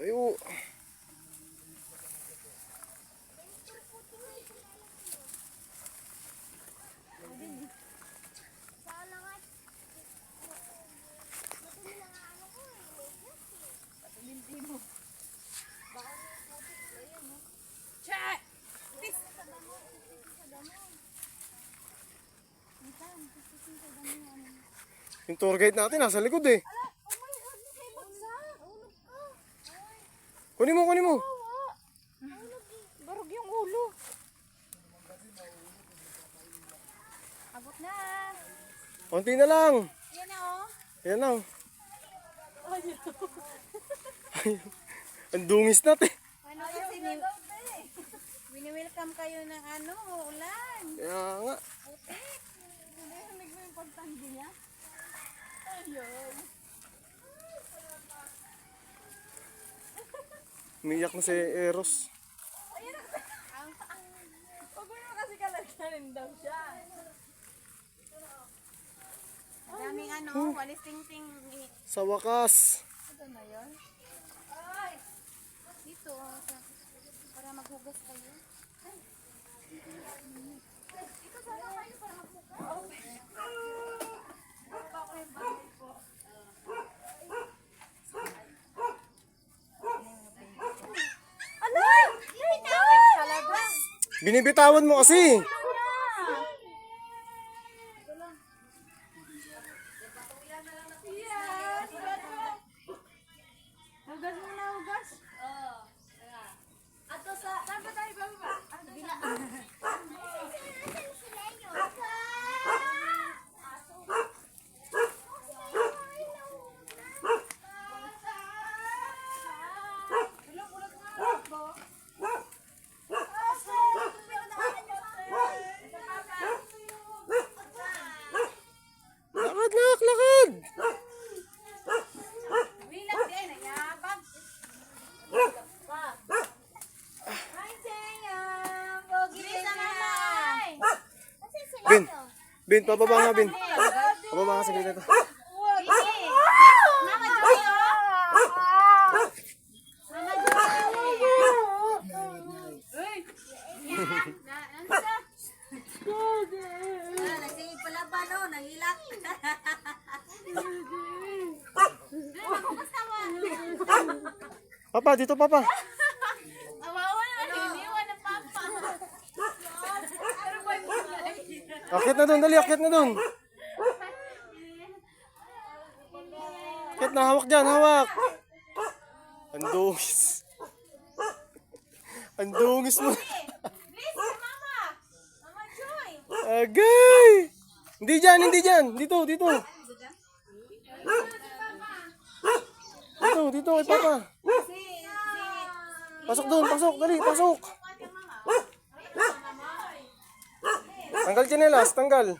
Tayo. Yung tour guide natin nasa likod eh. Kunin mo, kunin mo. Barog yung ulo. Abot na. Konti na lang. Yan na oh. Yan lang. Ang dungis natin. Ano kasi wini-welcome kayo ng ano, ulan. Kaya nga. Putik. Narinig mo yung pagtanggi niya? Ayun. Umiyak na si Eros. Huwag mo naman kasi kalagyanin daw siya. Madaming ano, walis ting-ting. Sa wakas. Ito na yun. Ay! Dito, para maghugas kayo. Dito sana kayo para maghugas. Alay! Talaga! Binibitawan mo kasi. Yes! Hugas mo na, hugas. Oo. Ato sa... Saan ba tayo bababa? Bila. Lakad, lakad. Bilang din, nayabag. Hi, Sayang! Pogi sa mama! Bin, Bin, pababa nga, Bin. Pababa nga sa gilid ito. Mama Joy, oh! Mama Joy! Nagsingit pala pa, no? Nangilak. Kumusta mo? Papa, dito papa. Awawa na, iniwan ng papa. Pero ba yung Akit na doon, dali, akit na doon. Akit na, hawak dyan, hawak. Ang dungis. Ang dungis mo. Please, mama! Mama Joy! Agay! Hindi dyan, hindi dyan. Dito, dito. Dito, dito kay papa. Pasok doon, pasok, dali, pasok. Tanggal tsinelas, tanggal.